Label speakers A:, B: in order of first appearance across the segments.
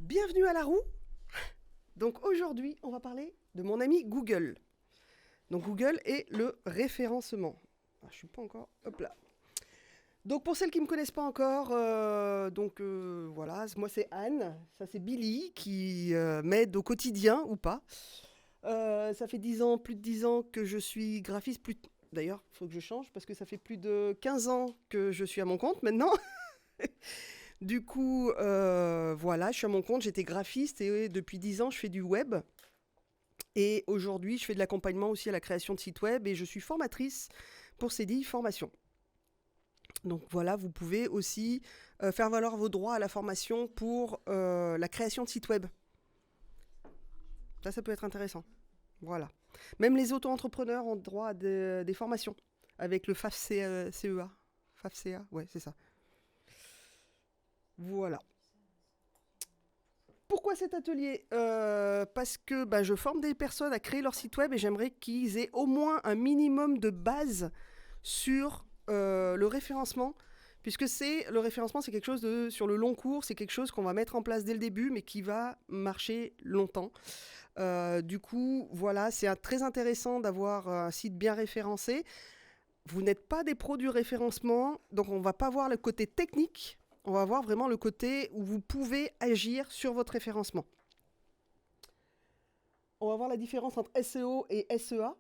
A: Bienvenue à la roue. Donc aujourd'hui, on va parler de mon ami Google. Donc Google est le référencement. Ah, je suis pas encore. Hop là. Donc pour celles qui ne me connaissent pas encore, voilà, moi c'est Anne, ça c'est Billy qui m'aide au quotidien ou pas. Ça fait 10 ans, plus de 10 ans que je suis graphiste. D'ailleurs, il faut que je change parce que ça fait plus de 15 ans que je suis à mon compte maintenant. Du coup, voilà, je suis à mon compte, j'étais graphiste et depuis 10 ans, je fais du web. Et aujourd'hui, je fais de l'accompagnement aussi à la création de sites web et je suis formatrice pour CDI Formation. Donc voilà, vous pouvez aussi faire valoir vos droits à la formation pour la création de sites web. Ça peut être intéressant. Voilà. Même les auto-entrepreneurs ont droit à des formations avec le FAFCEA. FAFCEA, ouais, c'est ça. Voilà. Pourquoi cet atelier Parce que je forme des personnes à créer leur site web et j'aimerais qu'ils aient au moins un minimum de base sur le référencement, puisque le référencement, c'est quelque chose sur le long cours, c'est quelque chose qu'on va mettre en place dès le début, mais qui va marcher longtemps. Du coup, voilà, c'est très intéressant d'avoir un site bien référencé. Vous n'êtes pas des pros du référencement, donc on ne va pas voir le côté technique. On va voir vraiment le côté où vous pouvez agir sur votre référencement. On va voir la différence entre SEO et SEA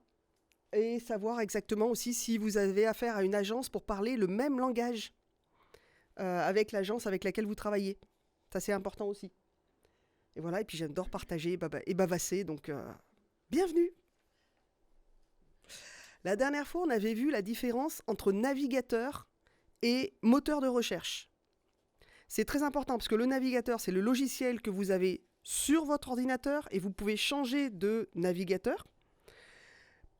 A: et savoir exactement aussi si vous avez affaire à une agence pour parler le même langage avec l'agence avec laquelle vous travaillez. Ça, c'est important aussi. Et voilà, et puis j'adore partager et bavasser, donc bienvenue. La dernière fois, on avait vu la différence entre navigateur et moteur de recherche. C'est très important parce que le navigateur, c'est le logiciel que vous avez sur votre ordinateur et vous pouvez changer de navigateur.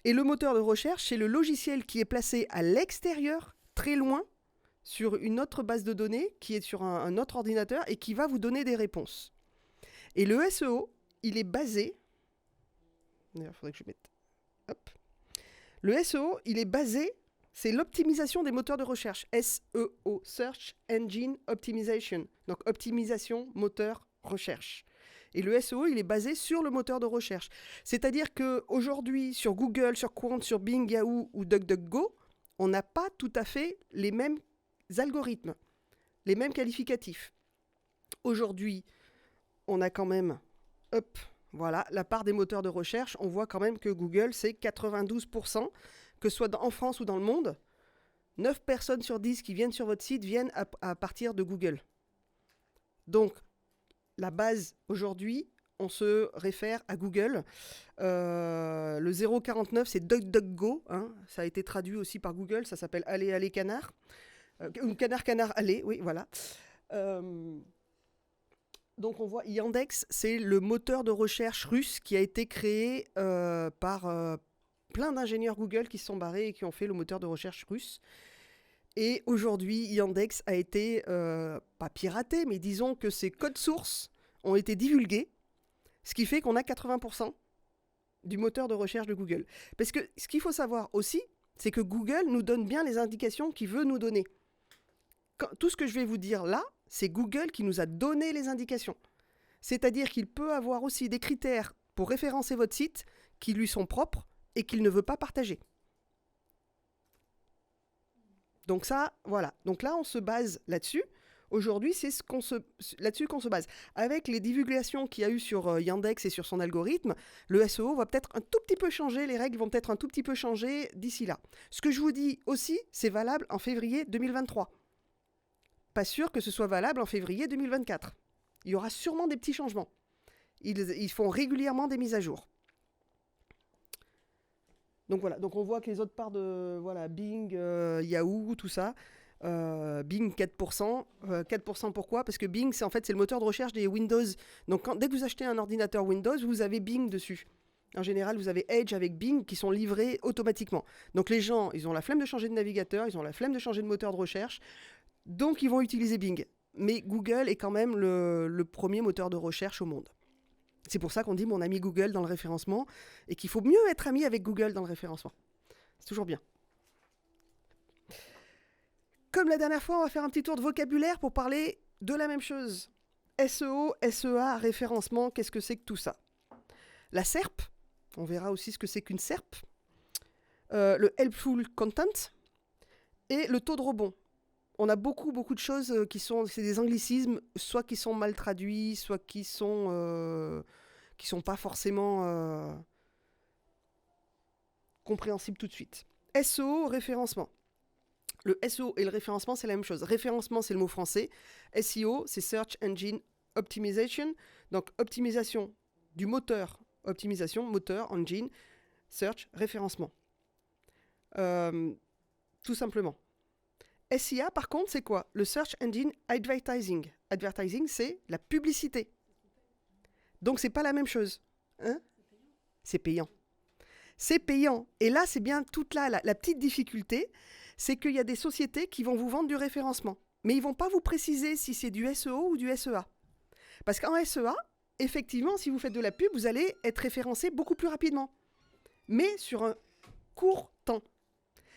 A: Et le moteur de recherche, c'est le logiciel qui est placé à l'extérieur, très loin, sur une autre base de données qui est sur un autre ordinateur et qui va vous donner des réponses. Et le SEO, il est basé... D'ailleurs, il faudrait que je mette... Hop. Le SEO, il est basé... C'est l'optimisation des moteurs de recherche. SEO, Search Engine Optimization. Donc, optimisation, moteur, recherche. Et le SEO, il est basé sur le moteur de recherche. C'est-à-dire qu'aujourd'hui, sur Google, sur Quant, sur Bing, Yahoo ou DuckDuckGo, on n'a pas tout à fait les mêmes algorithmes, les mêmes qualificatifs. Aujourd'hui, on a quand même, voilà, la part des moteurs de recherche. On voit quand même que Google, c'est 92%. Que ce soit en France ou dans le monde, 9 personnes sur 10 qui viennent sur votre site viennent à partir de Google. Donc, la base, aujourd'hui, on se réfère à Google. Le 049, c'est DuckDuckGo. Hein, ça a été traduit aussi par Google. Ça s'appelle Allez, allez, canard. Canard, canard, allez. Oui, voilà. Donc, on voit Yandex, c'est le moteur de recherche russe qui a été créé par... plein d'ingénieurs Google qui se sont barrés et qui ont fait le moteur de recherche russe. Et aujourd'hui, Yandex a été, pas piraté, mais disons que ses codes sources ont été divulgués, ce qui fait qu'on a 80% du moteur de recherche de Google. Parce que ce qu'il faut savoir aussi, c'est que Google nous donne bien les indications qu'il veut nous donner. Tout ce que je vais vous dire là, c'est Google qui nous a donné les indications. C'est-à-dire qu'il peut avoir aussi des critères pour référencer votre site qui lui sont propres, et qu'il ne veut pas partager. Donc ça, voilà. Donc là, on se base là-dessus. Aujourd'hui, c'est là-dessus qu'on se base. Avec les divulgations qu'il y a eu sur Yandex et sur son algorithme, le SEO va peut-être un tout petit peu changer, les règles vont peut-être un tout petit peu changer d'ici là. Ce que je vous dis aussi, c'est valable en février 2023. Pas sûr que ce soit valable en février 2024. Il y aura sûrement des petits changements. Ils font régulièrement des mises à jour. Donc voilà, donc on voit que les autres parts de Bing, Yahoo, tout ça, Bing 4%. 4% pourquoi ? Parce que Bing, c'est le moteur de recherche des Windows. Donc dès que vous achetez un ordinateur Windows, vous avez Bing dessus. En général, vous avez Edge avec Bing qui sont livrés automatiquement. Donc les gens, ils ont la flemme de changer de navigateur, ils ont la flemme de changer de moteur de recherche, donc ils vont utiliser Bing. Mais Google est quand même le premier moteur de recherche au monde. C'est pour ça qu'on dit mon ami Google dans le référencement et qu'il faut mieux être ami avec Google dans le référencement. C'est toujours bien. Comme la dernière fois, on va faire un petit tour de vocabulaire pour parler de la même chose. SEO, SEA, référencement, qu'est-ce que c'est que tout ça? La SERP, on verra aussi ce que c'est qu'une SERP, le helpful content et le taux de rebond. On a beaucoup de choses c'est des anglicismes, soit qui sont mal traduits, soit qui sont pas forcément compréhensibles tout de suite. SEO, référencement. Le SEO et le référencement, c'est la même chose. Référencement, c'est le mot français. SEO, c'est Search Engine Optimization. Donc, optimisation du moteur. Optimisation, moteur, engine, search, référencement. Tout simplement. SEA, par contre, c'est quoi? Le Search Engine Advertising. Advertising, c'est la publicité. Donc, c'est pas la même chose. Hein? C'est payant. C'est payant. Et là, c'est bien toute la petite difficulté, c'est qu'il y a des sociétés qui vont vous vendre du référencement. Mais ils ne vont pas vous préciser si c'est du SEO ou du SEA. Parce qu'en SEA, effectivement, si vous faites de la pub, vous allez être référencé beaucoup plus rapidement. Mais sur un court temps.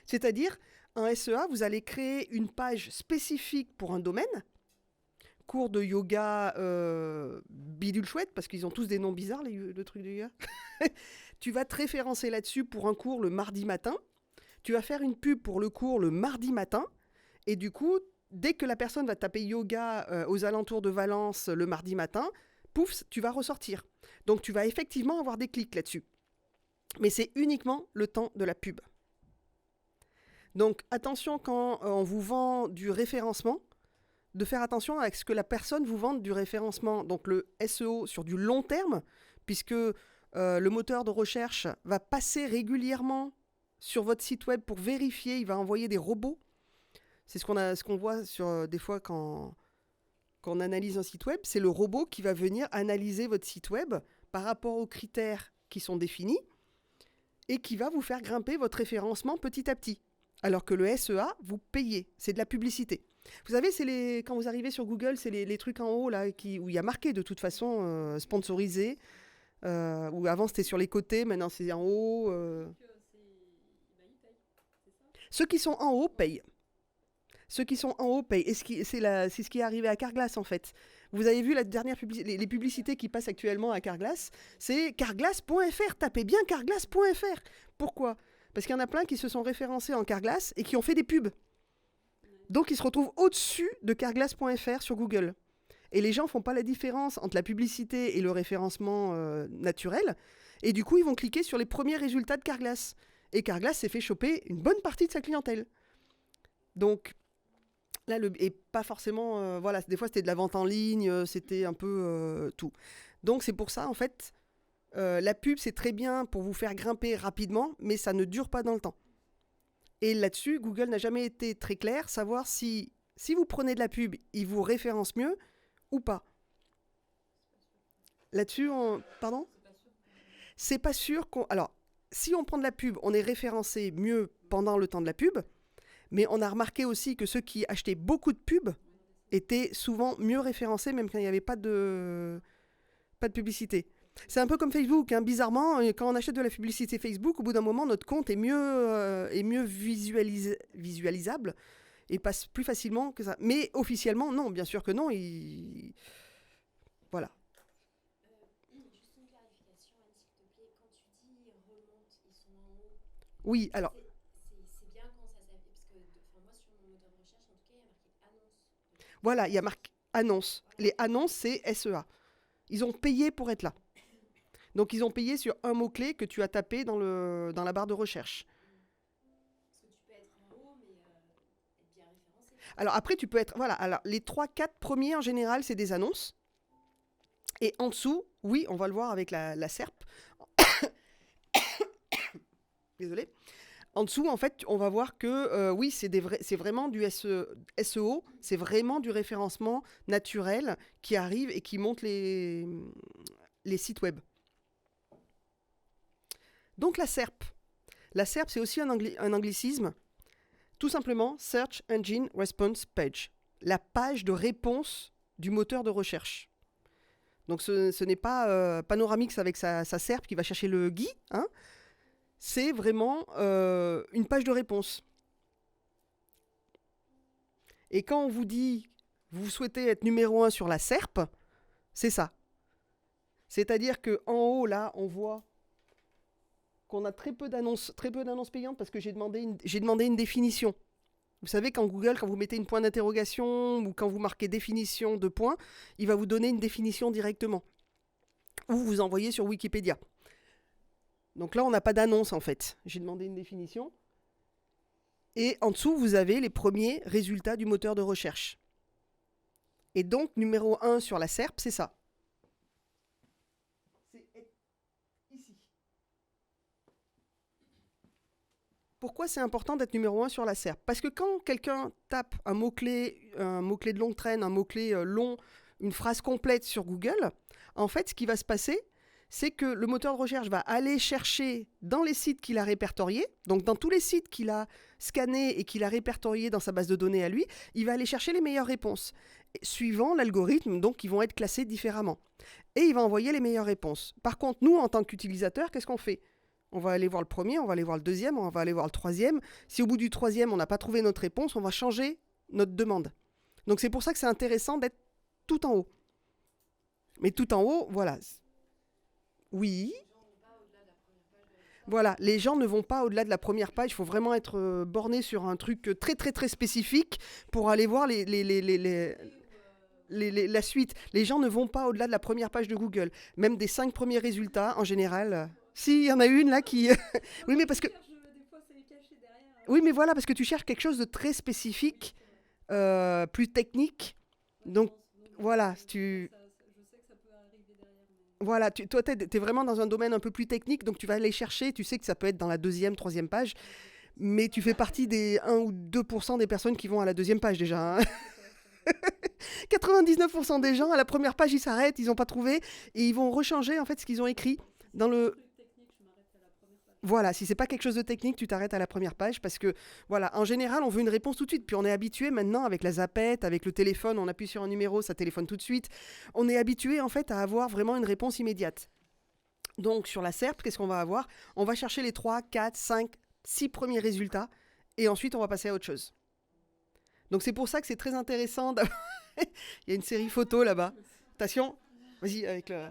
A: C'est-à-dire, en SEA, vous allez créer une page spécifique pour un domaine, cours de yoga bidule chouette, parce qu'ils ont tous des noms bizarres, le truc de yoga. Tu vas te référencer là-dessus pour un cours le mardi matin. Tu vas faire une pub pour le cours le mardi matin. Et du coup, dès que la personne va taper yoga aux alentours de Valence le mardi matin, pouf, tu vas ressortir. Donc, tu vas effectivement avoir des clics là-dessus. Mais c'est uniquement le temps de la pub. Donc, attention quand on vous vend du référencement, de faire attention à ce que la personne vous vende du référencement. Donc, le SEO sur du long terme, puisque le moteur de recherche va passer régulièrement sur votre site web pour vérifier, il va envoyer des robots. C'est ce qu'on voit des fois quand on analyse un site web, c'est le robot qui va venir analyser votre site web par rapport aux critères qui sont définis et qui va vous faire grimper votre référencement petit à petit. Alors que le SEA, vous payez, c'est de la publicité. Vous savez, quand vous arrivez sur Google, c'est les trucs en haut là, où il y a marqué de toute façon sponsorisé, où avant c'était sur les côtés, maintenant c'est en haut. Ceux qui sont en haut payent. Ceux qui sont en haut payent. Et c'est ce qui est arrivé à Carglass en fait. Vous avez vu la dernière les publicités qui passent actuellement à Carglass, c'est carglass.fr. Tapez bien carglass.fr. Pourquoi? Parce qu'il y en a plein qui se sont référencés en Carglass et qui ont fait des pubs. Donc ils se retrouvent au-dessus de carglass.fr sur Google. Et les gens ne font pas la différence entre la publicité et le référencement naturel. Et du coup, ils vont cliquer sur les premiers résultats de Carglass. Et Carglass s'est fait choper une bonne partie de sa clientèle. Donc, là, et pas forcément... voilà, des fois, c'était de la vente en ligne, c'était un peu tout. Donc, c'est pour ça, en fait, la pub, c'est très bien pour vous faire grimper rapidement, mais ça ne dure pas dans le temps. Et là-dessus, Google n'a jamais été très clair, savoir si vous prenez de la pub, il vous référence mieux ou pas. Là-dessus, pardon ? C'est pas sûr qu'on... Alors, si on prend de la pub, on est référencé mieux pendant le temps de la pub, mais on a remarqué aussi que ceux qui achetaient beaucoup de pubs étaient souvent mieux référencés, même quand il n'y avait pas de publicité. C'est un peu comme Facebook, hein. Bizarrement, quand on achète de la publicité Facebook, au bout d'un moment, notre compte est mieux visualisable et passe plus facilement que ça. Mais officiellement, non, bien sûr que non. Voilà.
B: Juste une clarification, Anne, s'il te plaît. Quand tu dis remonte, ils sont en haut.
A: Oui, alors.
B: C'est bien quand ça s'appelle. Parce que moi, sur mon moteur de recherche, en tout cas, il y a marqué annonce.
A: Voilà, il y a marqué annonce. Les annonces, c'est SEA. Ils ont payé pour être là. Donc, ils ont payé sur un mot-clé que tu as tapé dans la barre de recherche.
B: Parce que tu peux être en haut, mais être bien référencé.
A: Alors, après, tu peux être... Voilà, alors les 3-4 premiers, en général, c'est des annonces. Et en dessous, oui, on va le voir avec la SERP. Désolé. En dessous, en fait, on va voir que oui, c'est vraiment du SEO, c'est vraiment du référencement naturel qui arrive et qui monte les sites web. Donc la SERP. La SERP, c'est aussi un anglicisme. Tout simplement, Search Engine Response Page. La page de réponse du moteur de recherche. Donc ce n'est pas Panoramix avec sa SERP qui va chercher le GUI, hein. C'est vraiment une page de réponse. Et quand on vous dit, vous souhaitez être numéro 1 sur la SERP, C'est ça. C'est-à-dire qu'en haut, là, on voit qu'on a très peu d'annonces payantes parce que j'ai demandé une définition. Vous savez qu'en Google, quand vous mettez une point d'interrogation ou quand vous marquez définition de points, il va vous donner une définition directement. Ou vous envoyez sur Wikipédia. Donc là, on n'a pas d'annonce en fait. J'ai demandé une définition. Et en dessous, vous avez les premiers résultats du moteur de recherche. Et donc, numéro 1 sur la SERP, c'est ça. C'est ici. Pourquoi c'est important d'être numéro 1 sur la SERP? Parce que quand quelqu'un tape un mot-clé de longue traîne, un mot-clé long, une phrase complète sur Google, en fait, ce qui va se passer, c'est que le moteur de recherche va aller chercher dans les sites qu'il a répertoriés, donc dans tous les sites qu'il a scannés et qu'il a répertoriés dans sa base de données à lui, il va aller chercher les meilleures réponses, suivant l'algorithme, donc ils vont être classés différemment. Et il va envoyer les meilleures réponses. Par contre, nous, en tant qu'utilisateurs, qu'est-ce qu'on fait? On va aller voir le premier, on va aller voir le deuxième, on va aller voir le troisième. Si au bout du troisième, on n'a pas trouvé notre réponse, on va changer notre demande. Donc c'est pour ça que c'est intéressant d'être tout en haut. Mais tout en haut, voilà. Oui. Voilà, les gens ne vont pas au-delà de la première page. Il faut vraiment être borné sur un truc très très très spécifique pour aller voir la suite. Les gens ne vont pas au-delà de la première page de Google. Même des 5 premiers résultats, en général. Si, il y en a une là qui... oui, mais parce que... Oui, mais voilà, parce que tu cherches quelque chose de très spécifique, plus technique. Donc, voilà, tu... Voilà, toi, tu es vraiment dans un domaine un peu plus technique, donc tu vas aller chercher, tu sais que ça peut être dans la deuxième, troisième page, mais tu fais partie des 1 ou 2% des personnes qui vont à la deuxième page déjà. Hein. 99% des gens, à la première page, ils s'arrêtent, ils n'ont pas trouvé, et ils vont rechanger en fait ce qu'ils ont écrit dans le... Voilà, si c'est pas quelque chose de technique, tu t'arrêtes à la première page parce que, voilà, en général, on veut une réponse tout de suite. Puis on est habitué maintenant avec la zapette, avec le téléphone, on appuie sur un numéro, ça téléphone tout de suite. On est habitué en fait à avoir vraiment une réponse immédiate. Donc sur la SERP, qu'est-ce qu'on va avoir? On va chercher les 3, 4, 5, 6 premiers résultats et ensuite on va passer à autre chose. Donc c'est pour ça que c'est très intéressant. Il y a une série photo là-bas. Attention, vas-y avec le...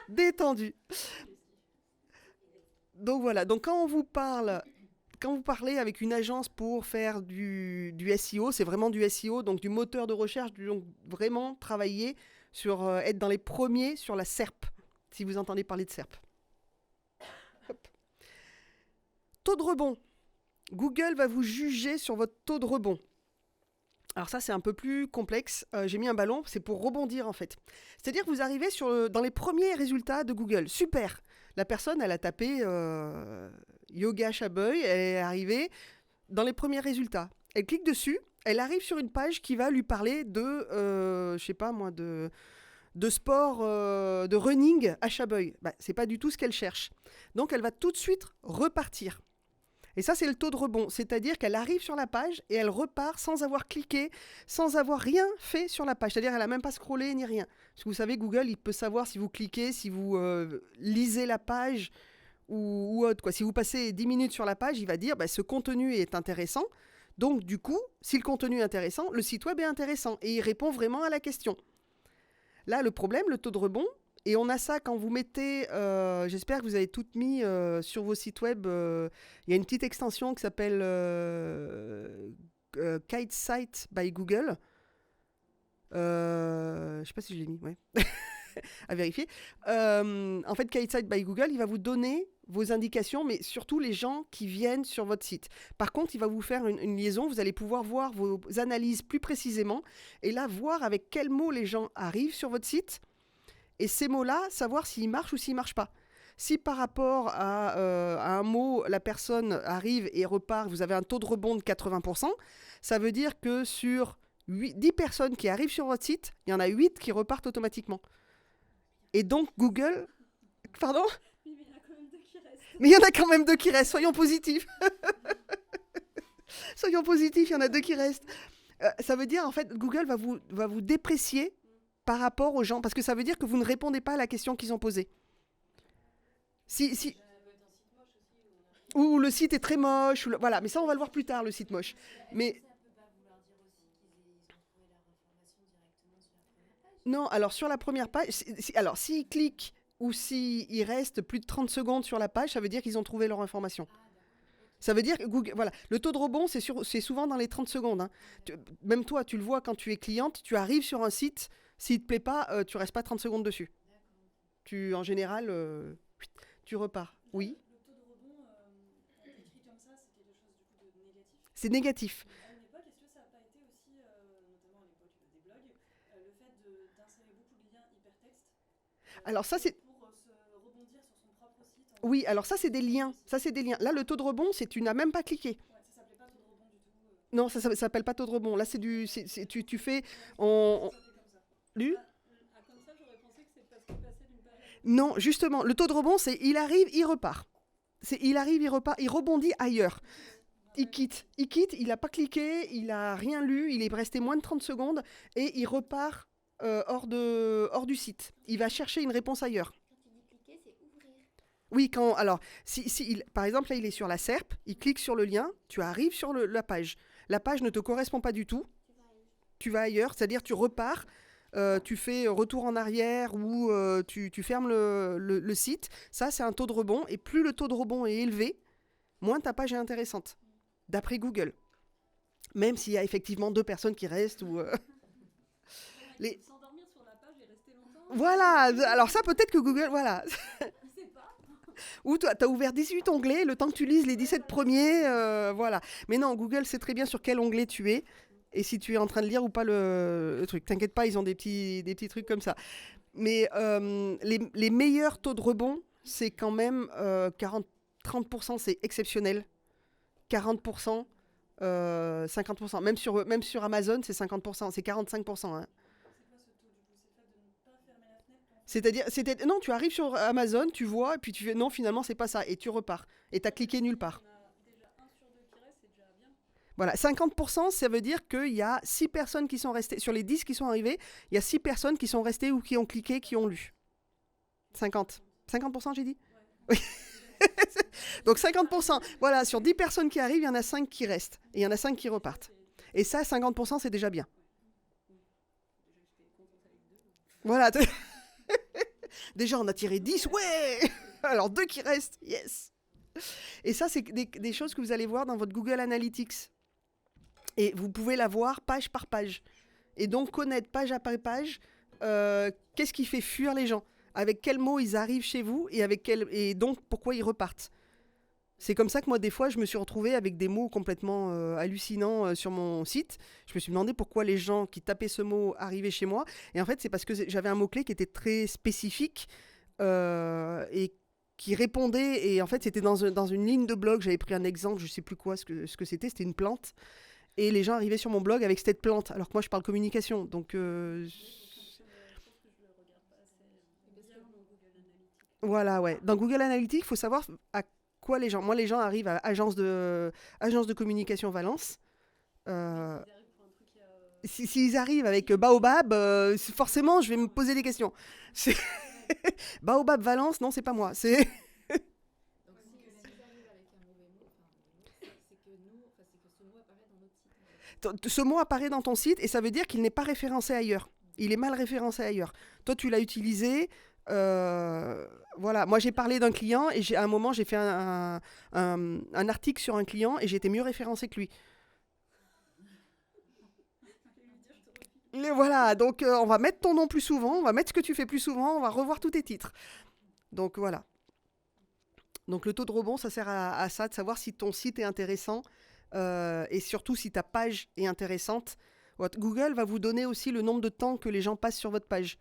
A: Détendu. Donc voilà, donc quand vous parlez avec une agence pour faire du SEO, c'est vraiment du SEO, donc du moteur de recherche, donc vraiment travailler sur être dans les premiers sur la SERP, si vous entendez parler de SERP. Hop. Taux de rebond. Google va vous juger sur votre taux de rebond. Alors ça, c'est un peu plus complexe. J'ai mis un ballon, c'est pour rebondir en fait. C'est-à-dire que vous arrivez dans les premiers résultats de Google. Super. La personne, elle a tapé Yoga Chaboy, elle est arrivée dans les premiers résultats. Elle clique dessus, elle arrive sur une page qui va lui parler de, je sais pas moi, de sport, de running à Chaboy. Bah, c'est pas du tout ce qu'elle cherche. Donc elle va tout de suite repartir. Et ça, c'est le taux de rebond. C'est-à-dire qu'elle arrive sur la page et elle repart sans avoir cliqué, sans avoir rien fait sur la page. C'est-à-dire qu'elle n'a même pas scrollé ni rien. Parce que vous savez, Google, il peut savoir si vous cliquez, si vous lisez la page ou autre. Quoi. Si vous passez 10 minutes sur la page, il va dire ce contenu est intéressant. Donc, du coup, si le contenu est intéressant, le site web est intéressant. Et il répond vraiment à la question. Là, le problème, le taux de rebond, et on a ça quand vous mettez, j'espère que vous avez tout mis sur vos sites web, il y a une petite extension qui s'appelle Kitesite by Google. Je ne sais pas si je l'ai mis, ouais. À vérifier. En fait, Kitesite by Google, il va vous donner vos indications, mais surtout les gens qui viennent sur votre site. Par contre, il va vous faire une liaison, vous allez pouvoir voir vos analyses plus précisément, et là, voir avec quels mots les gens arrivent sur votre site. Et ces mots-là, savoir s'ils marchent ou s'ils ne marchent pas. Si par rapport à un mot, la personne arrive et repart, vous avez un taux de rebond de 80%, ça veut dire que sur 10 personnes qui arrivent sur votre site, il y en a 8 qui repartent automatiquement. Et donc Google... Pardon ? Mais il y en a quand même 2 qui restent, soyons positifs. Soyons positifs, il y en a 2 qui restent. Ça veut dire, en fait, Google va vous déprécier par rapport aux gens, parce que ça veut dire que vous ne répondez pas à la question qu'ils ont posée. Ou le site est très moche, voilà, mais ça on va le voir plus tard, le site moche. Mais Non, alors sur la première page, alors s'ils cliquent ou s'ils restent plus de 30 secondes sur la page, ça veut dire qu'ils ont trouvé leur information.
B: Ah, d'accord. Ok.
A: Ça veut dire que Google, voilà, le taux de rebond, c'est souvent dans les 30 secondes, hein. Même toi, tu le vois quand tu es cliente, tu arrives sur un site, s'il ne te plaît pas, tu restes pas 30 secondes dessus.
B: D'accord. Ok.
A: En général, tu repars.
B: Là,
A: Oui,
B: le taux de rebond, écrit comme ça, c'est quelque chose du coup de négatif.
A: c'est négatif.
B: À une époque, est-ce que ça n'a pas été aussi, notamment à l'époque des blogs, le fait d'insérer beaucoup de liens hypertextes
A: Alors ça, c'est...
B: pour se rebondir sur son propre site en
A: Oui, alors ça,
B: cliquant
A: c'est des
B: sur un
A: liens.
B: autre
A: Ça,
B: site?
A: c'est des liens. Là, le taux de rebond, c'est tu n'as même pas cliqué.
B: Ouais, ça s'appelait pas taux de rebond du tout.
A: Non, ça s'appelle pas taux de rebond. Là, tu fais...
B: Ouais,
A: On,
B: ça s'appelait comme ça.
A: lu
B: Ah, comme ça, j'aurais pensé que c'est parce qu'il passait d'une page à l'autre.
A: Non, justement, le taux de rebond, c'est il arrive, il repart. C'est il arrive, il repart, il rebondit ailleurs. Il n'a pas cliqué, il n'a rien lu, il est resté moins de 30 secondes et il repart hors du site. Il va chercher une réponse ailleurs.
B: Quand tu dis cliquer, c'est ouvrir.
A: Oui, alors, par exemple, là, il est sur la SERP, il clique sur le lien, tu arrives sur la page. La page ne te correspond pas du tout,
B: Tu vas aller.
A: tu vas ailleurs, c'est-à-dire tu repars, tu fais retour en arrière ou tu fermes le site. Ça, c'est un taux de rebond. Et plus le taux de rebond est élevé, moins ta page est intéressante, d'après Google. Même s'il y a effectivement 2 personnes qui restent. Les...
B: S'endormir sur la page et rester longtemps.
A: Voilà, alors ça peut-être que Google, voilà.
B: On sait pas.
A: Ou tu as ouvert 18 onglets, le temps que tu lises les 17 premiers, voilà. Mais non, Google sait très bien sur quel onglet tu es et si tu es en train de lire ou pas le truc. T'inquiète pas, ils ont des petits trucs comme ça. Mais les meilleurs taux de rebond, c'est quand même 30%, c'est exceptionnel. 40%, 50%. Même sur Amazon, c'est 50%, c'est 45%. Hein.
B: C'est quoi ce taux du coup? C'est le fait de ne pas fermer la fenêtre quand
A: Non, tu arrives sur Amazon, tu vois, et puis tu fais non, finalement, c'est pas ça, et tu repars. Et tu as cliqué nulle part.
B: on a déjà 1 sur 2 qui reste, c'est déjà bien.
A: Voilà, 50%, ça veut dire qu'il y a 6 personnes qui sont restées. Sur les 10 qui sont arrivées, il y a 6 personnes qui sont restées ou qui ont cliqué, qui ont lu. 50. 50%, j'ai dit? Oui. Donc 50%. Voilà, sur 10 personnes qui arrivent, il y en a 5 qui restent. Et il y en a 5 qui repartent. Et ça, 50%, c'est déjà bien. Voilà. Déjà, on a tiré 10, ouais. Alors 2 qui restent, yes. Et ça, c'est des choses que vous allez voir dans votre Google Analytics. Et vous pouvez la voir page par page. Et donc connaître page après page, qu'est-ce qui fait fuir les gens, avec quels mots ils arrivent chez vous et donc pourquoi ils repartent. C'est comme ça que moi, des fois, je me suis retrouvée avec des mots complètement hallucinants sur mon site. Je me suis demandé pourquoi les gens qui tapaient ce mot arrivaient chez moi. Et en fait, c'est parce que j'avais un mot-clé qui était très spécifique et qui répondait. Et en fait, c'était dans une ligne de blog. J'avais pris un exemple, je ne sais plus quoi, ce que c'était. C'était une plante. Et les gens arrivaient sur mon blog avec cette plante. Alors que moi, je parle communication. Donc,
B: Je pense que je le regarde pas assez bien dans Google Analytics.
A: voilà, ouais. Dans Google Analytics, il faut savoir à quoi les gens... Moi, les gens arrivent à agence de communication Valence.
B: Ils arrivent pour un truc qui a.
A: S'ils arrivent avec Baobab, forcément, je vais me poser des questions. C'est- Baobab Valence, non, c'est pas moi. C'est
C: Donc s'ils arrivent avec un mauvais mot, c'est que ce mot apparaît dans notre site. En fait.
A: ce mot apparaît dans ton site et ça veut dire qu'il n'est pas référencé ailleurs. Il est mal référencé ailleurs. Toi, tu l'as utilisé. Voilà. Moi, j'ai parlé d'un client et à un moment, j'ai fait un article sur un client et j'ai été mieux référencé que lui. Et voilà, donc on va mettre ton nom plus souvent, on va mettre ce que tu fais plus souvent, on va revoir tous tes titres. Donc voilà. Donc le taux de rebond, ça sert à ça, de savoir si ton site est intéressant et surtout si ta page est intéressante. Google va vous donner aussi le nombre de temps que les gens passent sur votre page.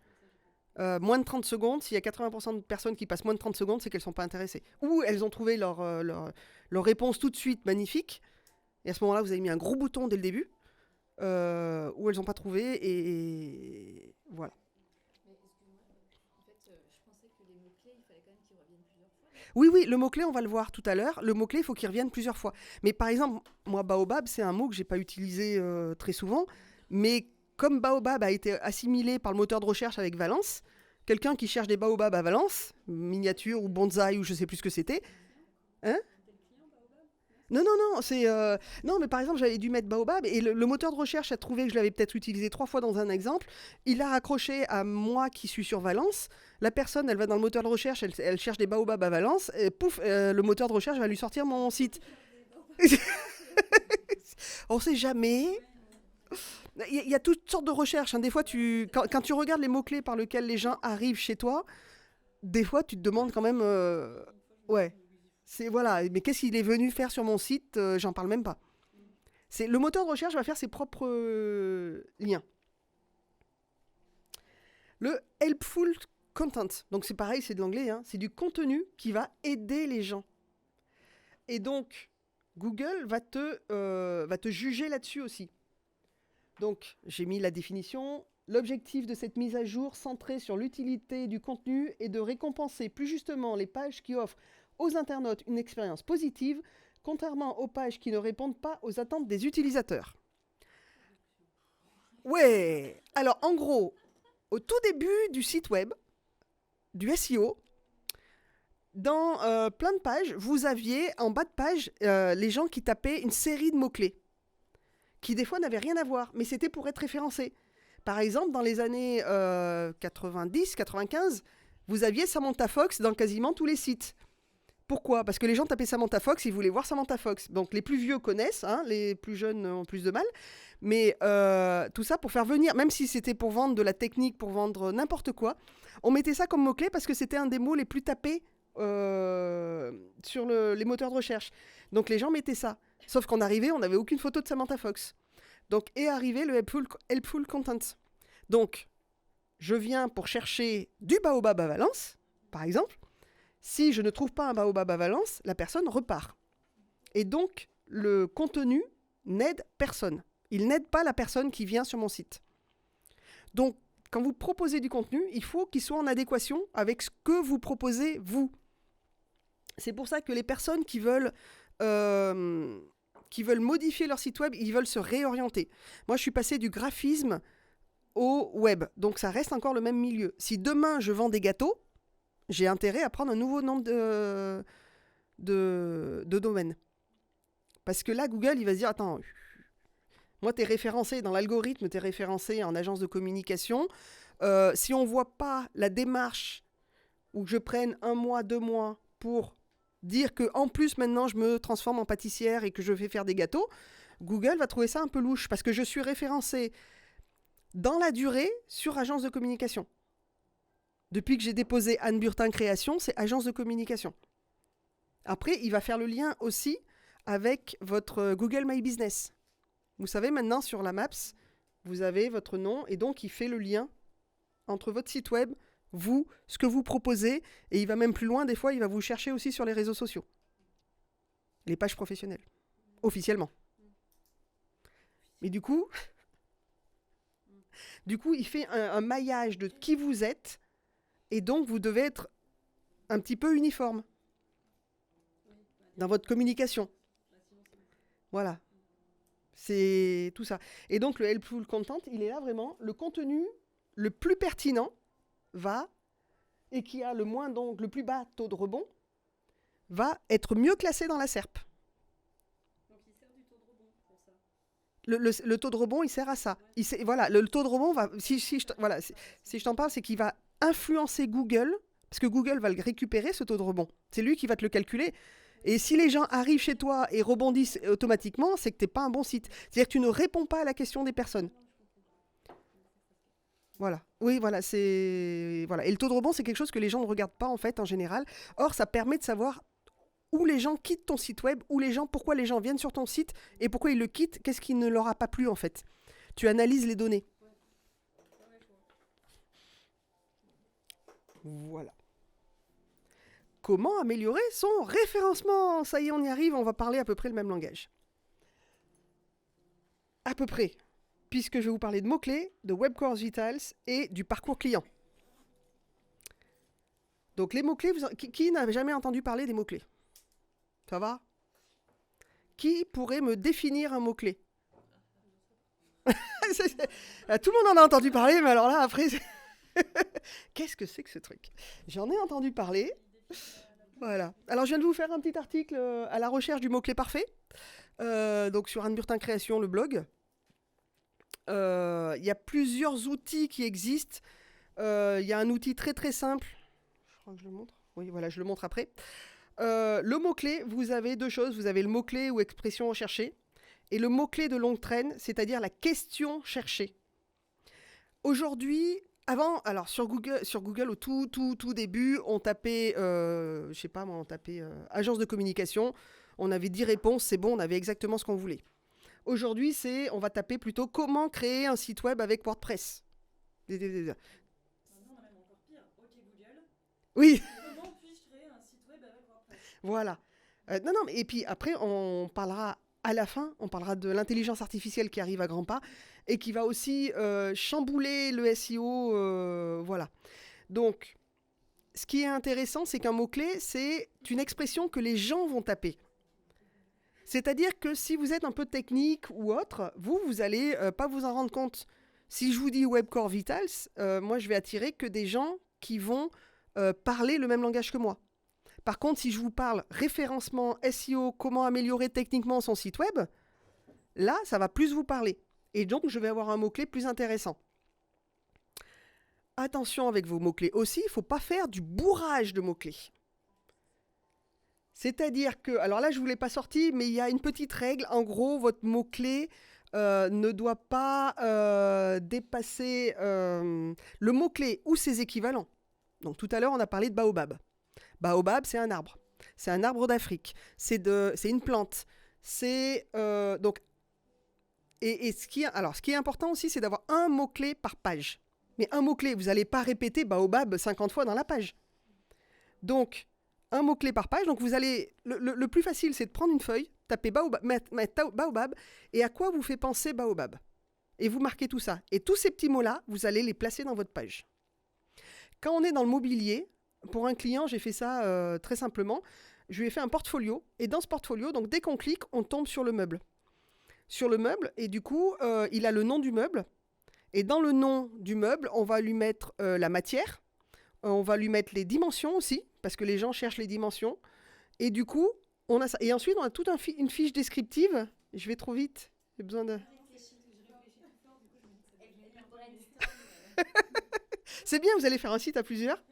A: Moins de 30 secondes, s'il y a 80% de personnes qui passent moins de 30 secondes, c'est qu'elles ne sont pas intéressées. Ou elles ont trouvé leur réponse tout de suite magnifique. Et à ce moment-là, vous avez mis un gros bouton dès le début. Ou elles n'ont pas trouvé. Et voilà.
C: Mais excuse-moi, en fait, je pensais que les mots-clés, il fallait quand même qu'ils reviennent plusieurs fois.
A: Oui, le mot-clé, on va le voir tout à l'heure. Le mot-clé, il faut qu'il revienne plusieurs fois. Mais par exemple, moi, Baobab, c'est un mot que je n'ai pas utilisé très souvent. Mais comme Baobab a été assimilé par le moteur de recherche avec Valence, quelqu'un qui cherche des baobabs à Valence, miniature ou bonsaï ou je ne sais plus ce que c'était. Hein? Non, non, non, non, mais par exemple, j'avais dû mettre Baobab et le moteur de recherche a trouvé que je l'avais peut-être utilisé 3 fois dans un exemple. Il a raccroché à moi qui suis sur Valence. La personne, elle va dans le moteur de recherche, elle cherche des Baobab à Valence, et pouf, le moteur de recherche va lui sortir mon site. On sait jamais. Il y a toutes sortes de recherches, hein. Des fois, quand tu regardes les mots-clés par lesquels les gens arrivent chez toi, des fois, tu te demandes quand même. Ouais. Voilà. Mais qu'est-ce qu'il est venu faire sur mon site? J'en parle même pas. Le moteur de recherche va faire ses propres liens. Le helpful content. Donc c'est pareil, c'est de l'anglais. Hein. C'est du contenu qui va aider les gens. Et donc, Google va te juger là-dessus aussi. Donc, j'ai mis la définition. L'objectif de cette mise à jour centrée sur l'utilité du contenu est de récompenser plus justement les pages qui offrent aux internautes une expérience positive, contrairement aux pages qui ne répondent pas aux attentes des utilisateurs. Ouais. Alors, en gros, au tout début du site web, du SEO, dans plein de pages, vous aviez en bas de page les gens qui tapaient une série de mots-clés, qui des fois n'avaient rien à voir, mais c'était pour être référencés. Par exemple, dans les années 90, 95, vous aviez Samantha Fox dans quasiment tous les sites. Pourquoi? Parce que les gens tapaient Samantha Fox, ils voulaient voir Samantha Fox. Donc les plus vieux connaissent, hein, les plus jeunes ont plus de mal. Mais tout ça pour faire venir, même si c'était pour vendre de la technique, pour vendre n'importe quoi, on mettait ça comme mot-clé parce que c'était un des mots les plus tapés sur les moteurs de recherche. Donc les gens mettaient ça. Sauf qu'on arrivait, on n'avait aucune photo de Samantha Fox. Donc est arrivé le helpful content. Donc, je viens pour chercher du Baobab à Valence, par exemple. Si je ne trouve pas un Baobab à Valence, la personne repart. Et donc, le contenu n'aide personne. Il n'aide pas la personne qui vient sur mon site. Donc, quand vous proposez du contenu, il faut qu'il soit en adéquation avec ce que vous proposez, vous. C'est pour ça que les personnes qui veulent modifier leur site web, ils veulent se réorienter. Moi, je suis passée du graphisme au web. Donc, ça reste encore le même milieu. Si demain, je vends des gâteaux, j'ai intérêt à prendre un nouveau nom de domaine. Parce que là, Google, il va se dire, attends, moi, tu es référencé dans l'algorithme, tu es référencé en agence de communication. Si on ne voit pas la démarche où que je prenne 1 mois, 2 mois pour dire qu'en plus, maintenant, je me transforme en pâtissière et que je vais faire des gâteaux, Google va trouver ça un peu louche parce que je suis référencé dans la durée sur agence de communication. Depuis que j'ai déposé Anne Burtin Création, c'est agence de communication. Après, il va faire le lien aussi avec votre Google My Business. Vous savez, maintenant, sur la Maps, vous avez votre nom et donc il fait le lien entre votre site web, vous, ce que vous proposez, et il va même plus loin, des fois, il va vous chercher aussi sur les réseaux sociaux. Les pages professionnelles, officiellement. Mais du coup, il fait un maillage de qui vous êtes, et donc vous devez être un petit peu uniforme dans votre communication. Voilà. C'est tout ça. Et donc le helpful content, il est là vraiment, le contenu le plus pertinent va, et qui a le plus bas taux de rebond, va être mieux classé dans la SERP.
B: Donc il sert du taux de rebond pour ça.
A: Le taux de rebond, il sert à ça. Voilà, le taux de rebond va, si je t'en parle, c'est qu'il va influencer Google, parce que Google va le récupérer, ce taux de rebond. C'est lui qui va te le calculer. Et si les gens arrivent chez toi et rebondissent automatiquement, c'est que tu n'es pas un bon site. C'est-à-dire que tu ne réponds pas à la question des personnes. Voilà. Oui, voilà. Voilà. Et le taux de rebond, c'est quelque chose que les gens ne regardent pas, en fait, en général. Or, ça permet de savoir où les gens quittent ton site web, pourquoi les gens viennent sur ton site et pourquoi ils le quittent, qu'est-ce qui ne leur a pas plu, en fait. Tu analyses les données. Voilà. Comment améliorer son référencement? Ça y est, on y arrive, on va parler à peu près le même langage. À peu près, puisque je vais vous parler de mots-clés, de Web Core Vitals et du parcours client. Donc les mots-clés, qui n'a jamais entendu parler des mots-clés? Ça va? Qui pourrait me définir un mot-clé? Tout le monde en a entendu parler, mais alors là, après... Qu'est-ce que c'est que ce truc? J'en ai entendu parler. Voilà. Alors, je viens de vous faire un petit article à la recherche du mot-clé parfait. Donc, sur Anne Burtin Création, le blog. Il y a plusieurs outils qui existent. Il y a un outil très très simple. Je crois que je le montre. Oui, voilà, je le montre après. Le mot-clé, vous avez deux choses. Vous avez le mot-clé ou expression recherchée. Et le mot-clé de longue traîne, c'est-à-dire la question cherchée. Aujourd'hui, avant, alors sur Google au tout début, on tapait, je sais pas moi, on tapait agence de communication, on avait 10 réponses, c'est bon, on avait exactement ce qu'on voulait. Aujourd'hui, on va taper plutôt comment créer un site web avec WordPress.
B: Nous, on a même encore pire. Ok Google,
A: Oui,
B: comment puis-je créer un site web avec WordPress?
A: voilà. Non, et puis après, on parlera à la fin, on parlera de l'intelligence artificielle qui arrive à grands pas et qui va aussi chambouler le SEO. Voilà. Donc, ce qui est intéressant, c'est qu'un mot-clé, c'est une expression que les gens vont taper. C'est-à-dire que si vous êtes un peu technique ou autre, vous allez pas vous en rendre compte. Si je vous dis Web Core Vitals, moi, je vais attirer que des gens qui vont parler le même langage que moi. Par contre, si je vous parle référencement, SEO, comment améliorer techniquement son site web, là, ça va plus vous parler. Et donc, je vais avoir un mot-clé plus intéressant. Attention avec vos mots-clés aussi, il ne faut pas faire du bourrage de mots-clés. C'est-à-dire que, alors là, je ne vous l'ai pas sorti, mais il y a une petite règle. En gros, votre mot-clé ne doit pas dépasser le mot-clé ou ses équivalents. Donc, tout à l'heure, on a parlé de baobab. Baobab, c'est un arbre. C'est un arbre d'Afrique. C'est une plante. C'est donc. Et ce qui est important aussi, c'est d'avoir un mot-clé par page. Mais un mot-clé, vous n'allez pas répéter baobab 50 fois dans la page. Donc, un mot-clé par page. Donc, vous allez. Le plus facile, c'est de prendre une feuille, taper mettre baobab, et à quoi vous fait penser baobab. Et vous marquez tout ça. Et tous ces petits mots-là, vous allez les placer dans votre page. Quand on est dans le mobilier, pour un client, j'ai fait ça très simplement. Je lui ai fait un portfolio. Et dans ce portfolio, donc dès qu'on clique, on tombe sur le meuble. Sur le meuble, et du coup, il a le nom du meuble. Et dans le nom du meuble, on va lui mettre la matière. On va lui mettre les dimensions aussi, parce que les gens cherchent les dimensions. Et du coup, on a ça. Et ensuite, on a toute une fiche descriptive. Je vais trop vite. J'ai besoin de... C'est bien, vous allez faire un site à plusieurs.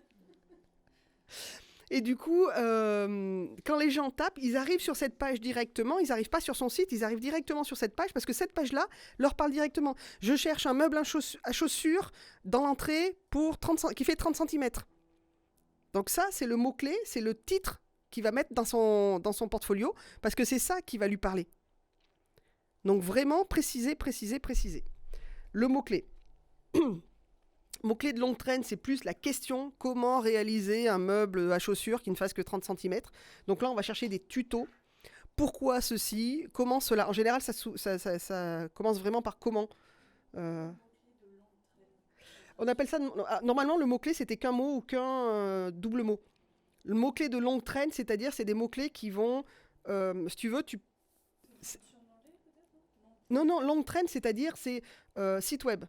A: Et du coup, quand les gens tapent, ils arrivent sur cette page directement. Ils n'arrivent pas sur son site, ils arrivent directement sur cette page parce que cette page-là leur parle directement. Je cherche un meuble à chaussures dans l'entrée qui fait 30 cm. Donc ça, c'est le mot-clé, c'est le titre qu'il va mettre dans son portfolio parce que c'est ça qui va lui parler. Donc vraiment, préciser. Le mot-clé. Mot-clé de longue traîne, c'est plus la question comment réaliser un meuble à chaussures qui ne fasse que 30 cm. Donc là, on va chercher des tutos. Pourquoi ceci? Comment cela? En général, ça commence vraiment par comment. On appelle ça... Normalement, le mot-clé, c'était qu'un mot ou qu'un double mot. Le mot-clé de longue traîne, c'est-à-dire, c'est des mots-clés qui vont... si tu veux, Non, longue traîne, c'est-à-dire, c'est site web.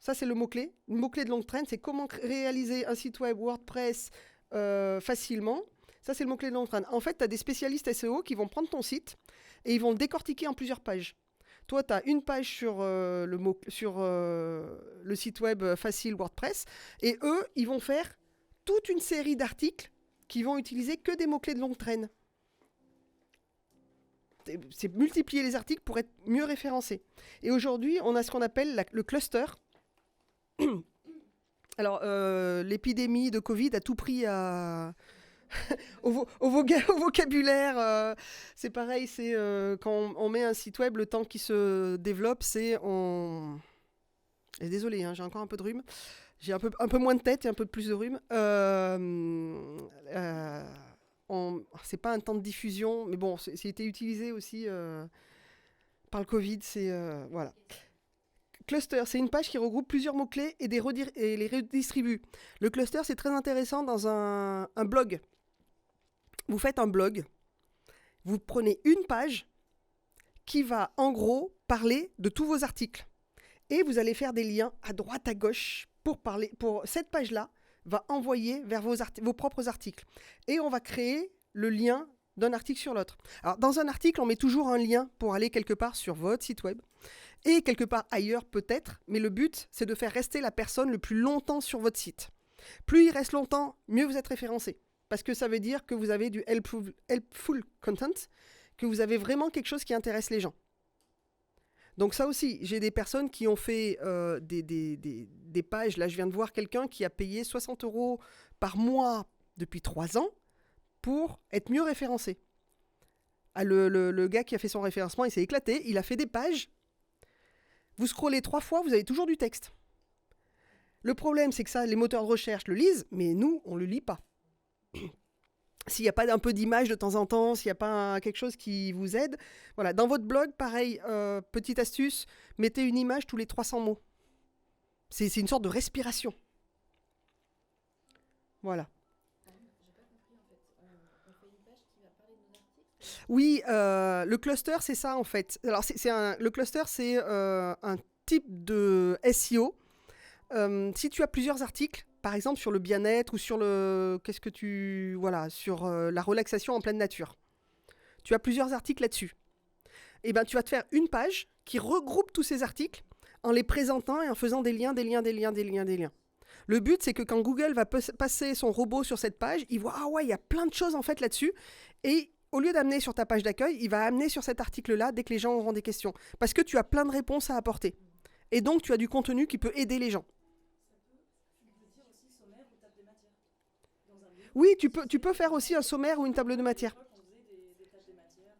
A: Ça, c'est le mot-clé. Le mot-clé de longue traîne, c'est comment réaliser un site web WordPress facilement. Ça, c'est le mot-clé de longue traîne. En fait, tu as des spécialistes SEO qui vont prendre ton site et ils vont le décortiquer en plusieurs pages. Toi, tu as une page sur le site web facile WordPress et eux, ils vont faire toute une série d'articles qui vont utiliser que des mots-clés de longue traîne. C'est multiplier les articles pour être mieux référencés. Et aujourd'hui, on a ce qu'on appelle le cluster. Alors, l'épidémie de Covid a tout pris au vocabulaire. C'est pareil, c'est quand on met un site web, le temps qu'il se développe, c'est Et désolé, hein, j'ai encore un peu de rhume. J'ai un peu moins de tête et un peu plus de rhume. C'est pas un temps de diffusion, mais bon, c'est été utilisé aussi par le Covid. Voilà. Cluster, c'est une page qui regroupe plusieurs mots-clés et les redistribue. Le cluster, c'est très intéressant dans un blog. Vous faites un blog, vous prenez une page qui va en gros parler de tous vos articles. Et vous allez faire des liens à droite, à gauche pour cette page-là va envoyer vers vos propres articles. Et on va créer le lien d'un article sur l'autre. Alors, dans un article, on met toujours un lien pour aller quelque part sur votre site web et quelque part ailleurs peut-être, mais le but, c'est de faire rester la personne le plus longtemps sur votre site. Plus il reste longtemps, mieux vous êtes référencé. Parce que ça veut dire que vous avez du helpful content, que vous avez vraiment quelque chose qui intéresse les gens. Donc ça aussi, j'ai des personnes qui ont fait des pages. Là, je viens de voir quelqu'un qui a payé 60 € par mois depuis 3 ans pour être mieux référencé. Ah, le gars qui a fait son référencement, il s'est éclaté. Il a fait des pages. Vous scrollez 3 fois, vous avez toujours du texte. Le problème, c'est que ça, les moteurs de recherche le lisent, mais nous, on ne le lit pas. S'il n'y a pas un peu d'image de temps en temps, s'il n'y a pas quelque chose qui vous aide. Voilà, dans votre blog, pareil, petite astuce, mettez une image tous les 300 mots. C'est une sorte de respiration. Voilà.
C: J'ai pas compris en fait. On fait une page qui va parler de nos articles.
A: Oui, le cluster, c'est ça en fait. Alors, le cluster, c'est un type de SEO. Si tu as plusieurs articles, par exemple sur le bien-être ou sur sur la relaxation en pleine nature, tu as plusieurs articles là-dessus. Et ben, tu vas te faire une page qui regroupe tous ces articles en les présentant et en faisant des liens. Le but, c'est que quand Google va passer son robot sur cette page, il voit, ah ouais, il y a plein de choses en fait là-dessus. Et au lieu d'amener sur ta page d'accueil, il va amener sur cet article-là dès que les gens auront des questions. Parce que tu as plein de réponses à apporter. Et donc, tu as du contenu qui peut aider les gens. Oui, tu peux faire aussi un sommaire ou une table de matière.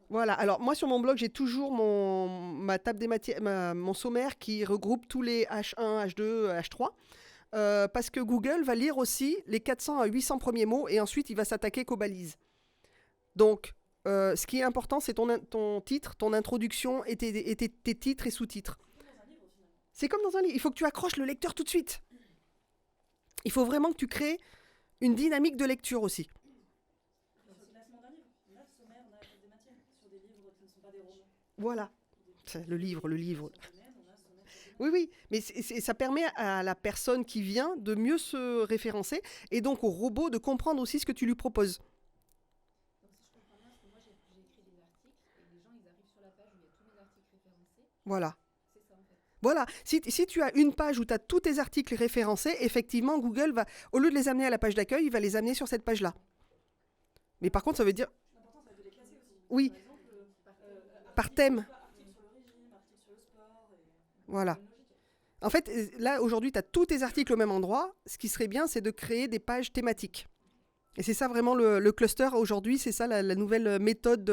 A: Voilà, alors moi sur mon blog, j'ai toujours ma table des matières, mon sommaire qui regroupe tous les H1, H2, H3. Parce que Google va lire aussi les 400 à 800 premiers mots et ensuite il va s'attaquer qu'aux balises. Donc, ce qui est important, c'est ton titre, ton introduction et tes titres et sous-titres. C'est comme dans un livre. Il faut que tu accroches le lecteur tout de suite. Il faut vraiment que tu crées une dynamique de lecture aussi.
B: Sur le classement d'un livre, on a le sommaire, on a la table des matières. Sur des livres qui ne sont pas des romans.
A: Voilà. C'est le livre. Oui, mais ça permet à la personne qui vient de mieux se référencer et donc au robot de comprendre aussi ce que tu lui proposes.
C: Donc si je comprends bien, parce que moi j'ai écrit des articles et les gens ils arrivent sur la page où il y a tous mes articles référencés.
A: Voilà.
C: C'est ça en fait.
A: Voilà, si tu as une page où tu as tous tes articles référencés, effectivement, Google va, au lieu de les amener à la page d'accueil, il va les amener sur cette page-là. Mais par contre, ça veut dire...
B: L'important, c'est de les classer aussi.
A: Oui,
B: Par exemple,
A: par thème.
B: article sur le régime, article sur le sport.
A: Voilà. En fait, là, aujourd'hui, tu as tous tes articles au même endroit. Ce qui serait bien, c'est de créer des pages thématiques. Et c'est ça vraiment le cluster aujourd'hui, c'est ça la nouvelle méthode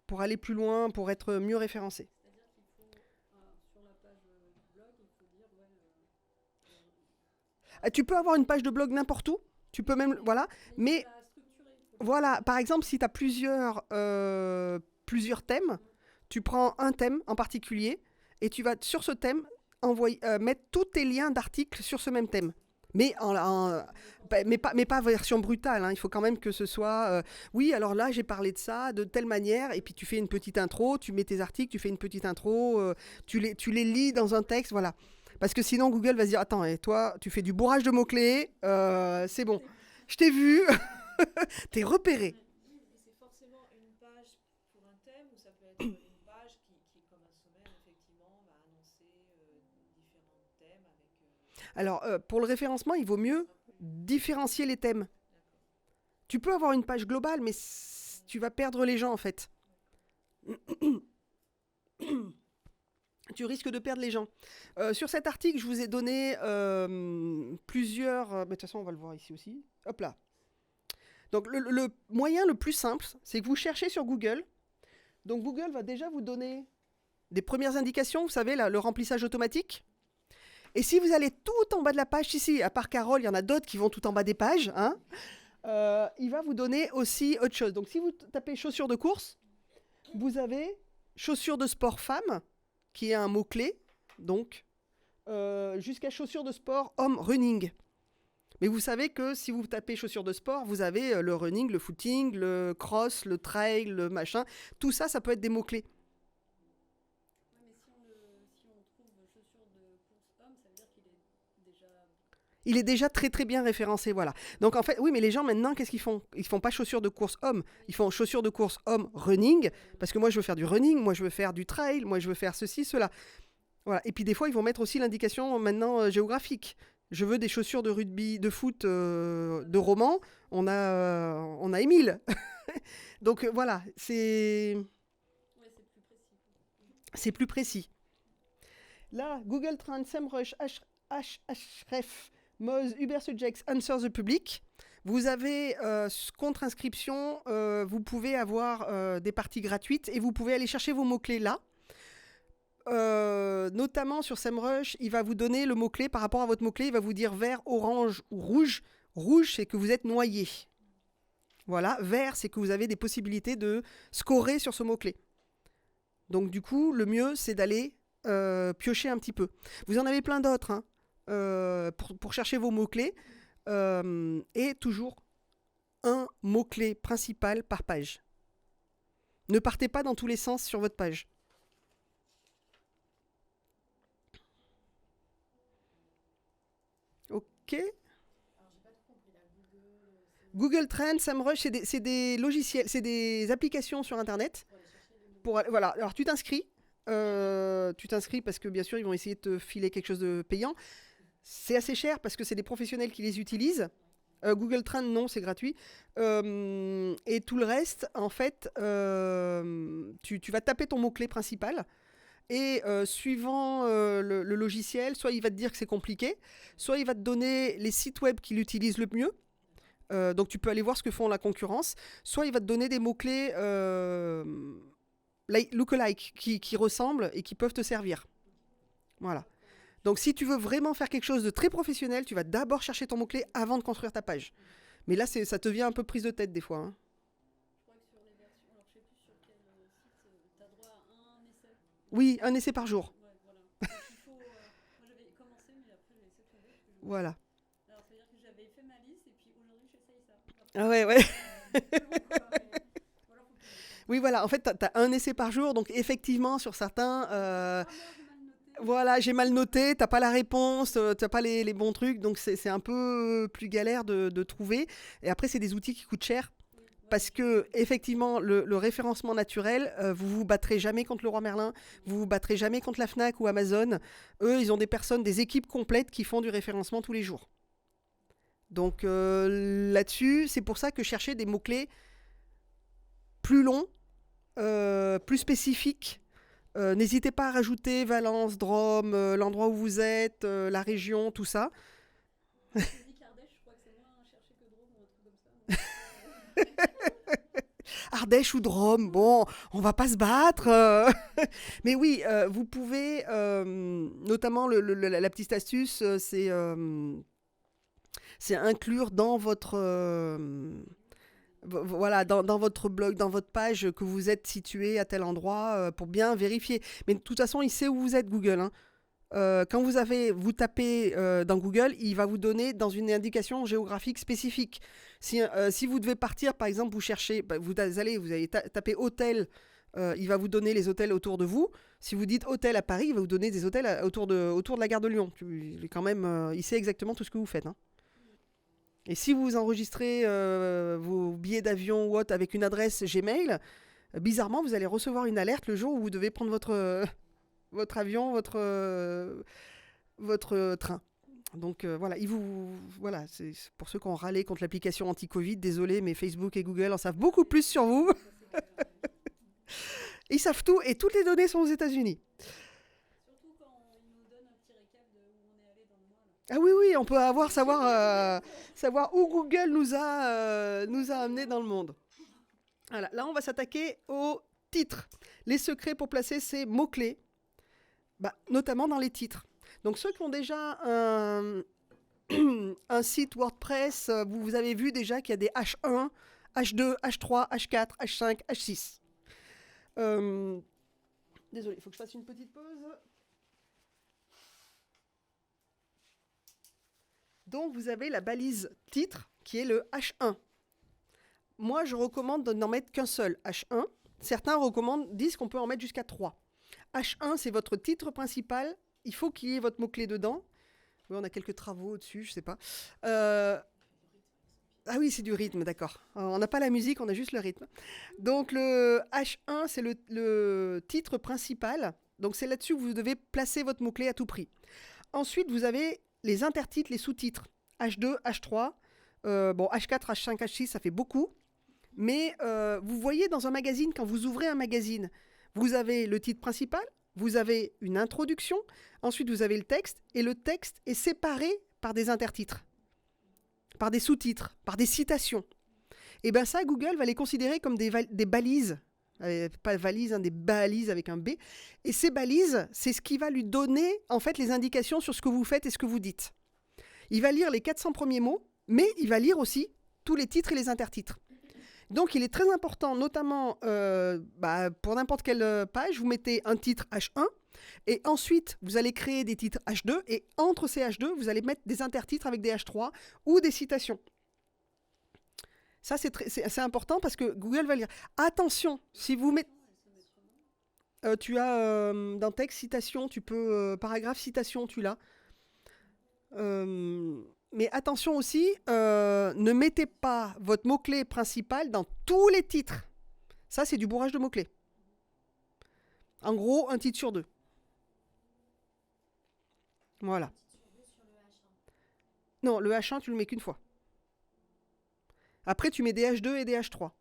A: pour aller plus loin, pour être mieux référencé.
B: Sur la page du blog, il faut dire
A: Tu peux avoir une page de blog n'importe où. Tu peux même... Voilà. Mais voilà, par exemple, si tu as plusieurs thèmes, tu prends un thème en particulier et tu vas sur ce thème mettre tous tes liens d'articles sur ce même thème. Mais pas version brutale, hein. Il faut quand même que ce soit... oui, alors là, j'ai parlé de ça de telle manière, et puis tu fais une petite intro, tu mets tes articles, tu fais une petite intro, tu les lis dans un texte, voilà. Parce que sinon, Google va se dire, attends, et toi, tu fais du bourrage de mots-clés, c'est bon, je t'ai vu, t'es repéré.
B: Et c'est forcément une page pour un thème ou ça peut être une page qui comme un sommaire, effectivement, va annoncer différents thèmes avec...
A: Alors, pour le référencement, il vaut mieux différencier les thèmes. Tu peux avoir une page globale, mais tu vas perdre les gens, en fait. Tu risques de perdre les gens. Sur cet article, je vous ai donné plusieurs... mais de toute façon, on va le voir ici aussi. Hop là. Donc, le moyen le plus simple, c'est que vous cherchez sur Google. Donc, Google va déjà vous donner des premières indications. Vous savez, là, le remplissage automatique. Et si vous allez tout en bas de la page, ici, à part Carole, il y en a d'autres qui vont tout en bas des pages, hein, il va vous donner aussi autre chose. Donc, si vous tapez chaussures de course, vous avez chaussures de sport femme, qui est un mot-clé, donc, jusqu'à chaussures de sport homme running. Mais vous savez que si vous tapez chaussures de sport, vous avez le running, le footing, le cross, le trail, le machin. Tout ça, ça peut être des mots-clés.
B: Oui, mais si on trouve chaussures de course homme, ça veut dire qu'il est déjà
A: Il est déjà très très bien référencé, voilà. Donc en fait, oui, mais les gens maintenant, qu'est-ce qu'ils font? Ils font pas chaussures de course homme, ils font chaussures de course homme running, parce que moi je veux faire du running, moi je veux faire du trail, moi je veux faire ceci, cela. Voilà. Et puis des fois, ils vont mettre aussi l'indication maintenant géographique. Je veux des chaussures de rugby, de foot, de roman. On a Émile. Donc voilà,
C: Ouais, c'est plus précis.
A: c'est plus précis. Là, Google Trends, SEMrush, Ahref, Moz, Ubersuggest, Answer the Public. Vous avez contre-inscription, vous pouvez avoir des parties gratuites et vous pouvez aller chercher vos mots-clés là. Notamment sur SEMrush, il va vous donner le mot-clé par rapport à votre mot-clé. Il va vous dire vert, orange ou rouge. Rouge, c'est que vous êtes noyé. Voilà. Vert, c'est que vous avez des possibilités de scorer sur ce mot-clé. Donc du coup, le mieux, c'est d'aller piocher un petit peu. Vous en avez plein d'autres hein, pour chercher vos mots-clés. Et toujours un mot-clé principal par page. Ne partez pas dans tous les sens sur votre page. Ok.
C: Alors, j'ai pas tout compris là.
A: Google Trends, SEMrush, c'est des logiciels, c'est des applications sur Internet. Voilà. Alors tu t'inscris. Tu t'inscris parce que bien sûr ils vont essayer de te filer quelque chose de payant. C'est assez cher parce que c'est des professionnels qui les utilisent. Google Trends, non, c'est gratuit. Et tout le reste, en fait, tu vas taper ton mot-clé principal. Et suivant le logiciel, soit il va te dire que c'est compliqué, soit il va te donner les sites web qui l'utilisent le mieux. Donc tu peux aller voir ce que font la concurrence. Soit il va te donner des mots-clés lookalike qui ressemblent et qui peuvent te servir. Voilà. Donc si tu veux vraiment faire quelque chose de très professionnel, tu vas d'abord chercher ton mot-clé avant de construire ta page. Mais là, ça te devient un peu prise de tête des fois. Hein.
C: Je crois que sur les versions, alors je sais plus sur quel site, tu as droit à un essai.
A: Oui, un essai par jour.
C: Ouais, voilà. Donc il faut. Moi j'avais commencé, mais après j'ai laissé tomber. Parce que
A: Voilà.
C: Alors ça veut dire que j'avais fait ma liste et puis aujourd'hui j'essaye ça. Après,
A: Ah ouais, ouais.
C: Voilà,
A: Oui, voilà. En fait, tu as un essai par jour. Donc effectivement, sur certains... Voilà, j'ai mal noté, t'as pas la réponse, t'as pas les bons trucs, donc c'est un peu plus galère de trouver. Et après, c'est des outils qui coûtent cher. Parce que, effectivement, le référencement naturel, vous vous battrez jamais contre le Roi Merlin, vous vous battrez jamais contre la Fnac ou Amazon. Eux, ils ont des personnes, des équipes complètes qui font du référencement tous les jours. Donc là-dessus, c'est pour ça que chercher des mots-clés plus longs, plus spécifiques, n'hésitez pas à rajouter Valence, Drôme, l'endroit où vous êtes, la région, tout ça.
C: Je dis qu'Ardèche, je crois que c'est moins cherché que Drôme ou un truc comme ça.
A: Ardèche ou Drôme, bon, on va pas se battre. Mais oui, vous pouvez, notamment la petite astuce, c'est inclure dans votre... voilà, dans votre blog, dans votre page, que vous êtes situé à tel endroit pour bien vérifier. Mais de toute façon, il sait où vous êtes, Google. Hein. Quand vous tapez dans Google, il va vous donner dans une indication géographique spécifique. Si vous devez partir, par exemple, vous cherchez, vous allez taper hôtel, il va vous donner les hôtels autour de vous. Si vous dites hôtel à Paris, il va vous donner des hôtels autour de la gare de Lyon. Il sait exactement tout ce que vous faites. Hein. Et si vous enregistrez vos billets d'avion ou autre avec une adresse Gmail, bizarrement, vous allez recevoir une alerte le jour où vous devez prendre votre avion, votre train. Donc voilà, voilà, c'est pour ceux qui ont râlé contre l'application anti-Covid, désolé, mais Facebook et Google en savent beaucoup plus sur vous. Ils savent tout et toutes les données sont aux États-Unis.
C: Surtout quand ils nous donnent un petit récap de où on est allé dans le mois. Là.
A: Ah oui, on peut savoir où Google nous a amenés dans le monde. Voilà, là, on va s'attaquer aux titres. Les secrets pour placer ces mots-clés, notamment dans les titres. Donc, ceux qui ont déjà un site WordPress, vous avez vu déjà qu'il y a des H1, H2, H3, H4, H5, H6. Désolé, il faut que je fasse une petite pause. Donc, vous avez la balise titre qui est le H1. Moi, je recommande de n'en mettre qu'un seul, H1. Certains disent qu'on peut en mettre jusqu'à 3. H1, c'est votre titre principal. Il faut qu'il y ait votre mot-clé dedans. Oui, on a quelques travaux au-dessus, je sais pas. Ah oui, c'est du rythme, d'accord. On n'a pas la musique, on a juste le rythme. Donc le H1, c'est le titre principal. Donc c'est là-dessus que vous devez placer votre mot-clé à tout prix. Ensuite, vous avez les intertitres, les sous-titres. H2, H3, bon, H4, H5, H6, ça fait beaucoup. Mais vous voyez dans un magazine, quand vous ouvrez un magazine, vous avez le titre principal, vous avez une introduction, ensuite vous avez le texte, et le texte est séparé par des intertitres, par des sous-titres, par des citations. Et bien ça, Google va les considérer comme des balises, pas valises, hein, des balises avec un B. Et ces balises, c'est ce qui va lui donner en fait les indications sur ce que vous faites et ce que vous dites. Il va lire les 400 premiers mots, mais il va lire aussi tous les titres et les intertitres. Donc il est très important, notamment pour n'importe quelle page, vous mettez un titre H1, et ensuite vous allez créer des titres H2, et entre ces H2, vous allez mettre des intertitres avec des H3 ou des citations. Ça, c'est important parce que Google va lire. Attention, si vous mettez... tu as dans texte citation, tu peux... paragraphe citation, tu l'as. Mais attention aussi, ne mettez pas votre mot-clé principal dans tous les titres. Ça, c'est du bourrage de mots-clés. En gros, un titre sur deux. Voilà. Non, le H1, tu le mets qu'une fois. Après, tu mets des H2 et des H3.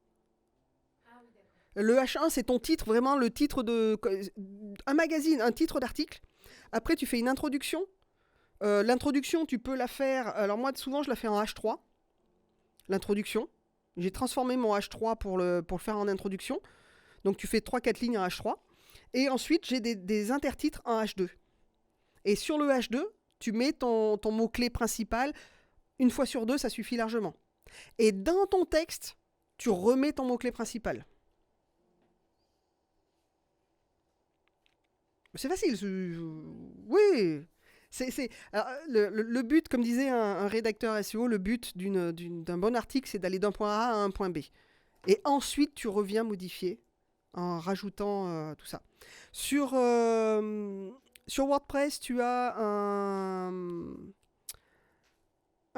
A: Le H1, c'est ton titre, vraiment le titre de... un magazine, un titre d'article. Après, tu fais une introduction. L'introduction, tu peux la faire... Alors moi, souvent, je la fais en H3. L'introduction. J'ai transformé mon H3 pour le faire en introduction. Donc, tu fais 3-4 lignes en H3. Et ensuite, j'ai des intertitres en H2. Et sur le H2, tu mets ton mot-clé principal. Une fois sur deux, ça suffit largement. Et dans ton texte, tu remets ton mot-clé principal. C'est facile. Oui. Alors, le but, comme disait un rédacteur SEO, le but d'un bon article, c'est d'aller d'un point A à un point B. Et ensuite, tu reviens modifier en rajoutant tout ça. Sur WordPress, tu as un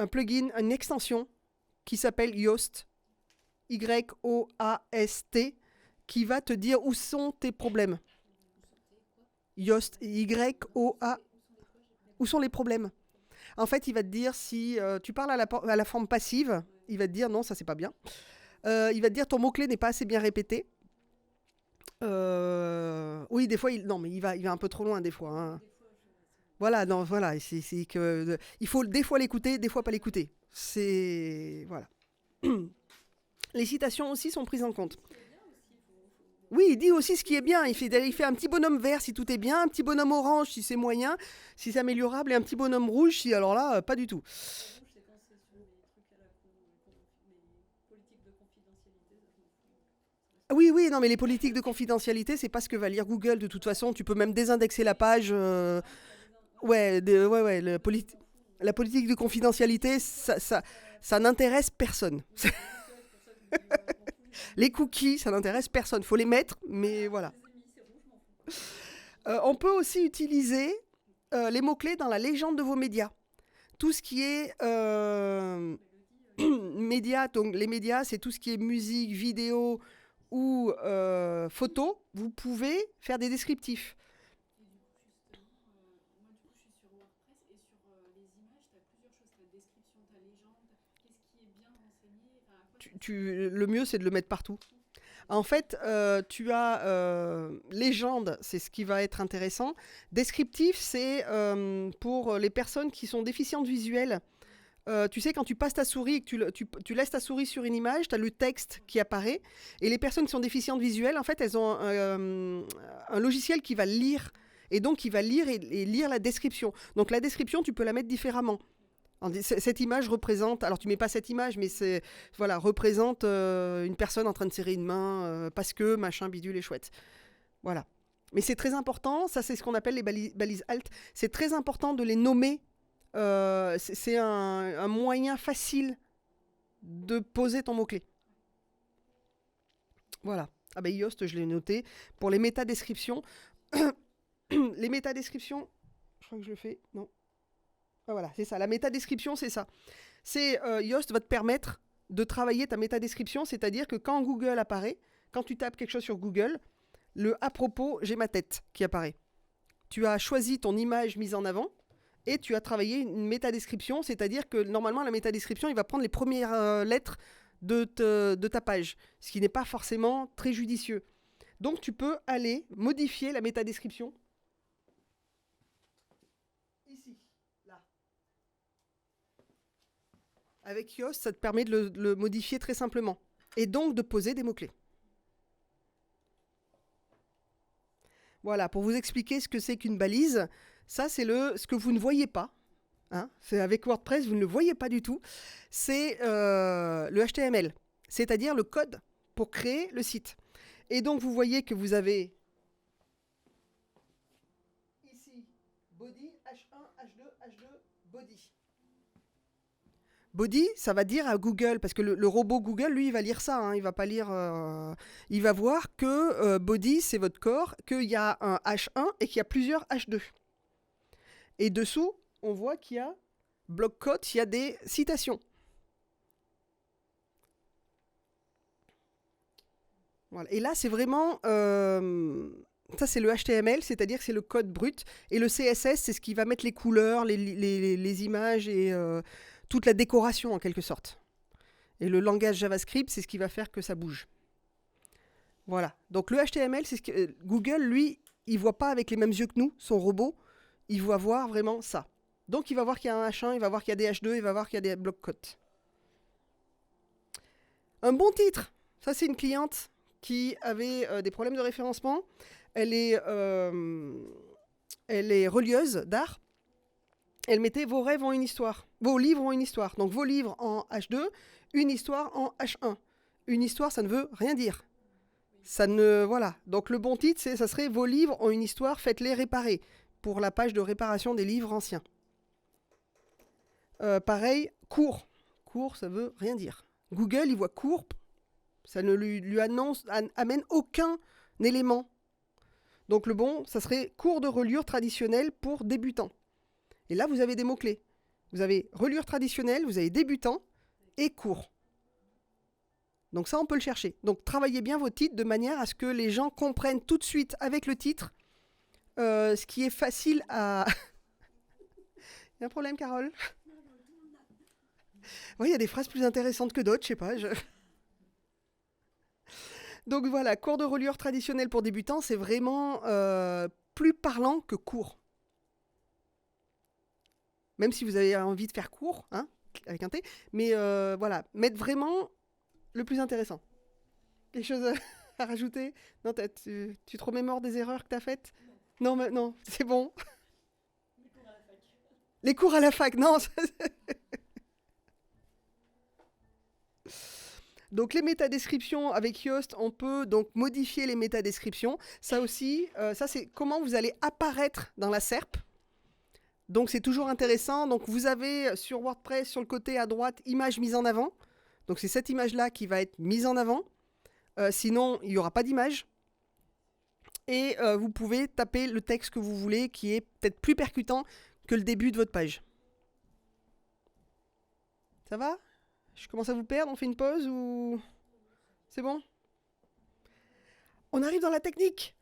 A: plugin, une extension qui s'appelle Yoast, Y-O-A-S-T, qui va te dire où sont tes problèmes. Yoast, Y-O-A, où sont les problèmes. En fait, il va te dire si tu parles à la forme passive, il va te dire non, ça c'est pas bien. Il va te dire ton mot-clé n'est pas assez bien répété. Oui, des fois, il va un peu trop loin des fois. Hein. Voilà, non, voilà, c'est que il faut des fois l'écouter, des fois pas l'écouter. C'est voilà. Les citations aussi sont prises en compte. Oui, il dit aussi ce qui est bien. Il fait un petit bonhomme vert si tout est bien, un petit bonhomme orange si c'est moyen, si c'est améliorable, et un petit bonhomme rouge si alors là, pas du tout. Oui, non, mais les politiques de confidentialité, c'est pas ce que va lire Google de toute façon. Tu peux même désindexer la page. Ouais, la politique de confidentialité, ça n'intéresse personne. Les cookies, ça n'intéresse personne. Il faut les mettre, mais voilà. On peut aussi utiliser les mots-clés dans la légende de vos médias. Tout ce qui est médias, donc les médias, c'est tout ce qui est musique, vidéo ou photo. Vous pouvez faire des descriptifs. Le mieux, c'est de le mettre partout. En fait, tu as légende, c'est ce qui va être intéressant. Descriptif, c'est pour les personnes qui sont déficientes visuelles. Tu sais, quand tu passes ta souris et que tu laisses ta souris sur une image, tu as le texte qui apparaît. Et les personnes qui sont déficientes visuelles, en fait, elles ont un logiciel qui va lire. Et donc, il va lire et lire la description. Donc, la description, tu peux la mettre différemment. Cette image représente, alors tu mets pas cette image, mais représente une personne en train de serrer une main parce que machin bidule est chouette. Voilà. Mais c'est très important, ça c'est ce qu'on appelle les balises alt. C'est très important de les nommer. C'est un moyen facile de poser ton mot-clé. Voilà. Ah ben Yoast, je l'ai noté. Pour les métadescriptions, les métadescriptions, je crois que je le fais, non. Ah, voilà, c'est ça. La métadescription, c'est ça. Yoast va te permettre de travailler ta métadescription, c'est-à-dire que quand Google apparaît, quand tu tapes quelque chose sur Google, le à propos, j'ai ma tête qui apparaît. Tu as choisi ton image mise en avant et tu as travaillé une métadescription, c'est-à-dire que normalement, la métadescription, il va prendre les premières lettres de ta page, ce qui n'est pas forcément très judicieux. Donc, tu peux aller modifier la métadescription. Ici, là. Avec Yoast, ça te permet de le modifier très simplement. Et donc, de poser des mots-clés. Voilà, pour vous expliquer ce que c'est qu'une balise, ça, c'est ce que vous ne voyez pas. Hein, c'est avec WordPress, vous ne le voyez pas du tout. C'est le HTML, c'est-à-dire le code pour créer le site. Et donc, vous voyez que vous avez ici body, H1, H2, H2, body. Body, ça va dire à Google, parce que le robot Google, lui, il va lire ça, hein, il va pas lire... il va voir que body, c'est votre corps, qu'il y a un H1 et qu'il y a plusieurs H2. Et dessous, on voit qu'il y a bloc quote, il y a des citations. Voilà. Et là, c'est vraiment... ça, c'est le HTML, c'est-à-dire que c'est le code brut. Et le CSS, c'est ce qui va mettre les couleurs, les images et toute la décoration, en quelque sorte. Et le langage JavaScript, c'est ce qui va faire que ça bouge. Voilà. Donc, le HTML, c'est ce que Google, lui, il ne voit pas avec les mêmes yeux que nous, son robot. Il va voir vraiment ça. Donc, il va voir qu'il y a un H1, il va voir qu'il y a des H2, il va voir qu'il y a des blocs quotes. Un bon titre. Ça, c'est une cliente qui avait des problèmes de référencement. Elle est relieuse d'art. Elle mettait vos rêves ont une histoire. Vos livres ont une histoire. Donc, vos livres en H2, une histoire en H1. Une histoire, ça ne veut rien dire. Ça ne... Voilà. Donc, le bon titre, ça serait vos livres ont une histoire, faites-les réparer. Pour la page de réparation des livres anciens. Pareil, court. Court, ça veut rien dire. Google, il voit court, ça ne lui amène aucun élément. Donc le bon, ça serait cours de reliure traditionnelle pour débutants. Et là, vous avez des mots-clés. Vous avez reliure traditionnelle, vous avez débutant et court. Donc ça, on peut le chercher. Donc travaillez bien vos titres de manière à ce que les gens comprennent tout de suite avec le titre ce qui est facile à... Il y a un problème, Carole? Oui, il y a des phrases plus intéressantes que d'autres, je sais pas. Donc voilà, cours de reliure traditionnelle pour débutants, c'est vraiment plus parlant que court. Même si vous avez envie de faire court, hein, avec un T, mais voilà, mettre vraiment le plus intéressant. Quelque chose à rajouter? Non, tu te remémores des erreurs que tu as faites? Non, mais non, c'est bon. Les cours à la fac, non. Donc les métadescriptions avec Yoast, on peut donc modifier les métadescriptions. Ça aussi, ça c'est comment vous allez apparaître dans la SERP. Donc c'est toujours intéressant. Donc vous avez sur WordPress, sur le côté à droite, image mise en avant. Donc c'est cette image-là qui va être mise en avant. Sinon, il n'y aura pas d'image. Et vous pouvez taper le texte que vous voulez, qui est peut-être plus percutant que le début de votre page. Ça va? Je commence à vous perdre, on fait une pause ou... C'est bon? On arrive dans la technique.